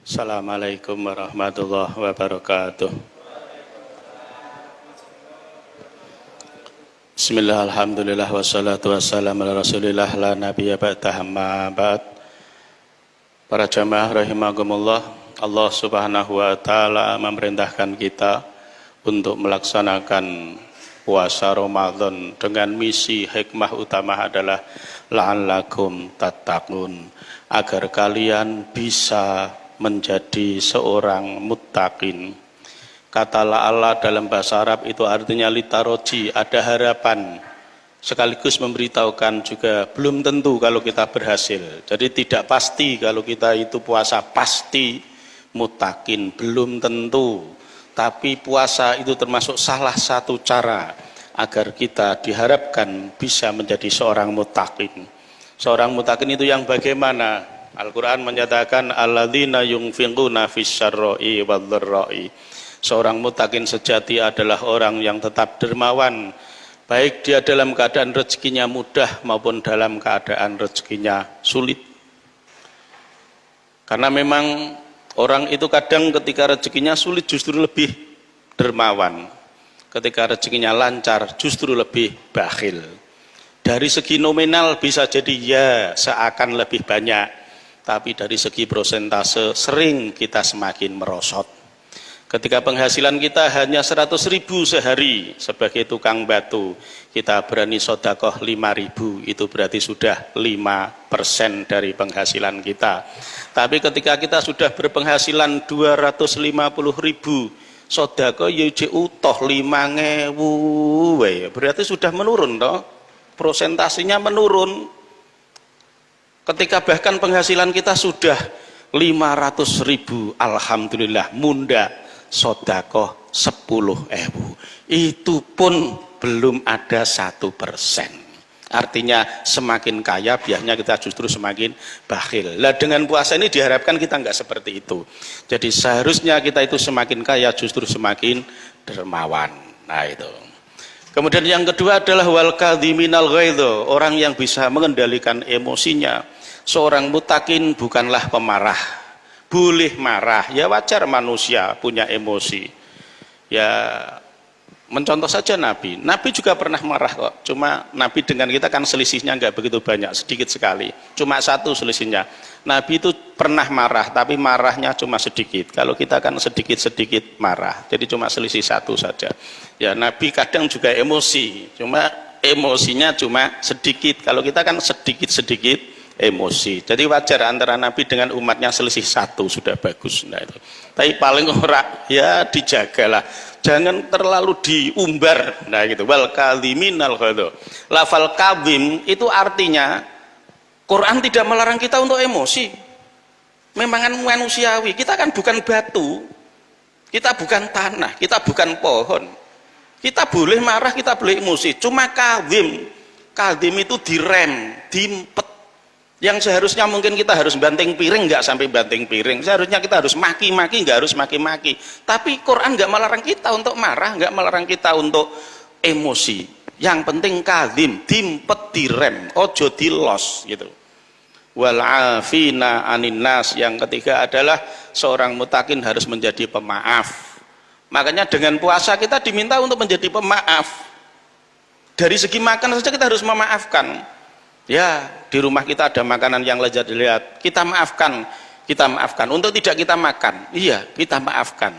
Assalamualaikum warahmatullahi wabarakatuh. Bismillah, alhamdulillah, wassalatu wassalamu ala rasulillah, la nabiyya ba'dah, amma ba'd. Para jamaah rahimakumullah, Allah subhanahu wa ta'ala memerintahkan kita untuk melaksanakan puasa Ramadan dengan misi hikmah utama adalah la'allakum tattaqun, agar kalian bisa menjadi seorang muttaqin. Kata Allah dalam bahasa Arab itu artinya litaroji, ada harapan, sekaligus memberitahukan juga belum tentu kalau kita berhasil. Jadi tidak pasti kalau kita itu puasa pasti muttaqin, belum tentu. Tapi puasa itu termasuk salah satu cara agar kita diharapkan bisa menjadi seorang muttaqin. Seorang muttaqin itu yang bagaimana? Al-Quran menyatakan alladzina yunfiquna fisyarra'i wadh-dharra'i. Seorang muttaqin sejati adalah orang yang tetap dermawan, baik dia dalam keadaan rezekinya mudah maupun dalam keadaan rezekinya sulit. Karena memang orang itu kadang ketika rezekinya sulit justru lebih dermawan, ketika rezekinya lancar justru lebih bakhil. Dari segi nominal bisa jadi ya seakan lebih banyak, tapi dari segi prosentase sering kita semakin merosot. Ketika penghasilan kita hanya 100.000 sehari sebagai tukang batu, kita berani sodakoh 5.000, itu berarti sudah 5% dari penghasilan kita. Tapi ketika kita sudah berpenghasilan 250.000, sodakoh ya utoh 5.000, berarti sudah menurun toh, prosentasenya menurun. Ketika bahkan penghasilan kita sudah 500.000, alhamdulillah munda sodakoh 10.000, itu pun belum ada 1%. Artinya semakin kaya biasanya kita justru semakin bakhil. Lah dengan puasa ini diharapkan kita enggak seperti itu. Jadi seharusnya kita itu semakin kaya justru semakin dermawan. Nah itu. Kemudian yang kedua adalah wal kadhiminal ghaidho, orang yang bisa mengendalikan emosinya. Seorang muttaqin bukanlah pemarah, boleh marah, ya wajar manusia punya emosi. Ya mencontoh saja Nabi juga pernah marah kok, cuma Nabi dengan kita kan selisihnya nggak begitu banyak, sedikit sekali, cuma satu selisihnya. Nabi itu pernah marah, tapi marahnya cuma sedikit. Kalau kita kan sedikit-sedikit marah, jadi cuma selisih satu saja. Ya Nabi kadang juga emosi, cuma emosinya cuma sedikit. Kalau kita kan sedikit-sedikit emosi. Jadi wajar antara Nabi dengan umatnya selisih satu sudah bagus. Nah itu. Tapi paling ora ya dijagalah. Jangan terlalu diumbar. Nah gitu. Wal kadhiminal ghaidho. Lafal kadhim itu artinya Quran tidak melarang kita untuk emosi. Memang manusiawi. Kita kan bukan batu. Kita bukan tanah, kita bukan pohon. Kita boleh marah, kita boleh emosi. Cuma kadhim. Kadhim itu direm, diimpet. Yang seharusnya mungkin kita harus banting piring, nggak sampai banting piring. Seharusnya kita harus maki-maki, nggak harus maki-maki. Tapi Quran nggak melarang kita untuk marah, nggak melarang kita untuk emosi. Yang penting kadhim, diimpet, direm, ojo dilos gitu. Wal afina anin nas, yang ketiga adalah seorang muttaqin harus menjadi pemaaf. Makanya dengan puasa kita diminta untuk menjadi pemaaf. Dari segi makan saja kita harus memaafkan. Ya, di rumah kita ada makanan yang lezat dilihat, kita maafkan untuk tidak kita makan. Iya, kita maafkan.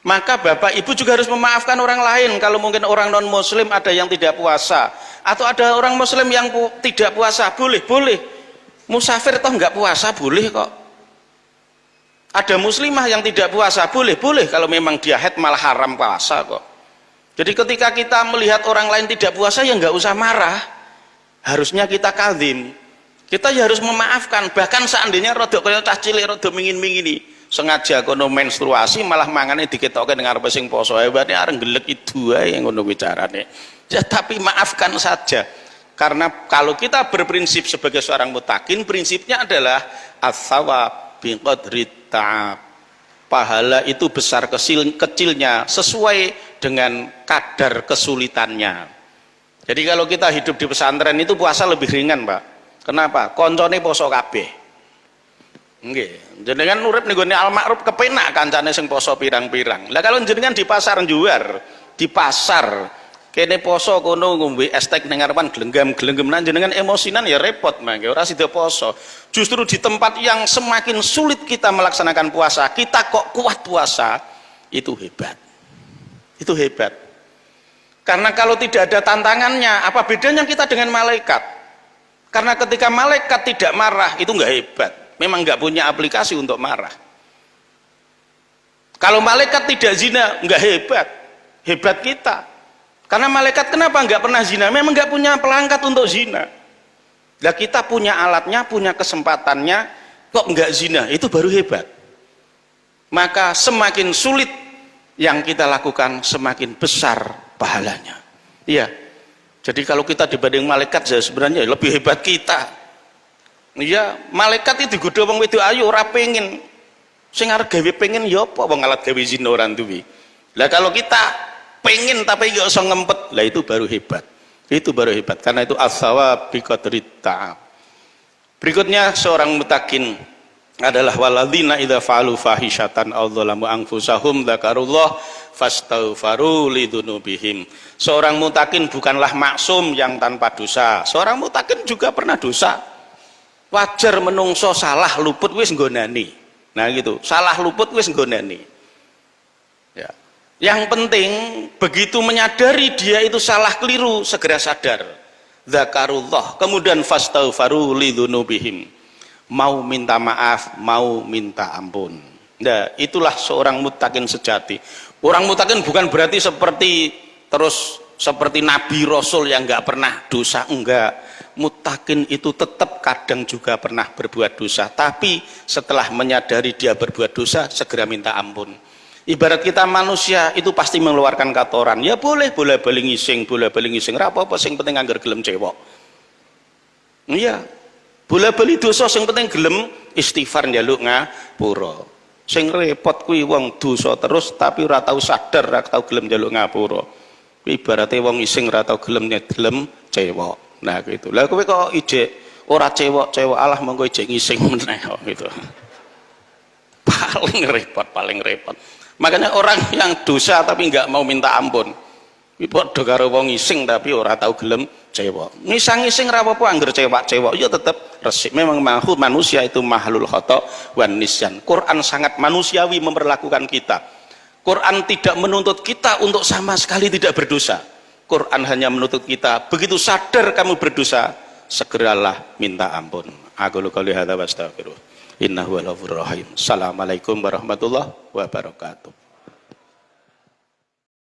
Maka bapak ibu juga harus memaafkan orang lain. Kalau mungkin orang non muslim ada yang tidak puasa, atau ada orang muslim yang tidak puasa, boleh musafir toh nggak puasa boleh kok. Ada muslimah yang tidak puasa boleh kalau memang dia haid malah haram puasa kok. Jadi ketika kita melihat orang lain tidak puasa ya nggak usah marah, harusnya kita kadhim, kita ya harus memaafkan. Bahkan seandainya rodok kaya cah cilik rodok mingin-mingini sengaja kono menstruasi malah mangane diketoke dengan arep sing poso hebate areng gelek itu ae ngono bicarane. Ya tapi maafkan saja. Karena kalau kita berprinsip sebagai seorang muttaqin, prinsipnya adalah as-shawab bi qadri ta'ab. Pahala itu besar kecilnya sesuai dengan kadar kesulitannya. Jadi kalau kita hidup di pesantren itu puasa lebih ringan, Pak. Kenapa? Koncone poso kabeh. Nggih, jenengan urip ning gone al-ma'ruf kepenak kancane sing poso pirang-pirang. Lah kalau jenengan di pasar juar, di pasar kene poso kono ngombe es teh ning ngarepan glenggam-glenggem nang jenengan emosinan ya repot mangke ora sida poso. Justru di tempat yang semakin sulit kita melaksanakan puasa, kita kok kuat puasa, itu hebat. Itu hebat. Karena kalau tidak ada tantangannya, apa bedanya kita dengan malaikat? Karena ketika malaikat tidak marah, itu enggak hebat. Memang nggak punya aplikasi untuk marah. Kalau malaikat tidak zina, nggak hebat. Hebat kita. Karena malaikat kenapa nggak pernah zina? Memang nggak punya pelangkat untuk zina. Lah kita punya alatnya, punya kesempatannya, kok nggak zina? Itu baru hebat. Maka semakin sulit yang kita lakukan, semakin besar pahalanya. Iya. Jadi kalau kita dibanding malaikat, ya sebenarnya lebih hebat kita. Iya, malaikat itu digodha wong wedok ayu ora pengen. Sing arep gawe pengen ya apa wong alat gawe zina ora duwe. Lah kalau kita pengen tapi gak usah ngempet, lah itu baru hebat. Itu baru hebat karena itu as-sawab bi qadri ta'ab. Berikutnya seorang mutakin adalah waladzina idza fa'alu fahishatan aw dzalamu anfusahum dzakarullah fastaghfaru lidzunubihim. Seorang mutakin bukanlah maksum yang tanpa dosa. Seorang mutakin juga pernah dosa. Wajar menungso salah luput wis nggonani. Nah gitu, salah luput wis nggonani. Ya. Yang penting begitu menyadari dia itu salah keliru, segera sadar. Dzakarullah, kemudian fastaghfaru lidzunubihim. Mau minta maaf, mau minta ampun. Nah, itulah seorang mutakin sejati. Orang mutakin bukan berarti seperti nabi rasul yang enggak pernah dosa, enggak. Mutakin itu tetap kadang juga pernah berbuat dosa, tapi setelah menyadari dia berbuat dosa segera minta ampun. Ibarat kita manusia itu pasti mengeluarkan kotoran, ya boleh bali ngising ra apa-apa, sing penting anggar gelem cewek. Iya, bola-bali dosa sing penting gelem istighfar njaluk ngapura. Sing repot kuwi wong dosa terus tapi ora tau sadar, ora tau gelem njaluk ngapura. Kuwi ibarate wong ngising ora tau gelem cewek. Nah gitu. Lah kowe kok ijek ora cewek alah monggo ijek ngising meneh gitu. Paling repot. Makanya orang yang dosa tapi enggak mau minta ampun. Kuwi padha karo wong ngising tapi ora tahu gelem cewek. Ngising-ngising ra apa-apa angger cewek ya tetep resik. Memang manusia itu mahlul khata wan nisyan. Quran sangat manusiawi memperlakukan kita. Quran tidak menuntut kita untuk sama sekali tidak berdosa. Quran hanya menuntut kita begitu sadar kamu berdosa segeralah minta ampun. Aku qouli hadza wa astaghfirullah. Innahu ghafurur rahim. Assalamualaikum warahmatullahi wabarakatuh.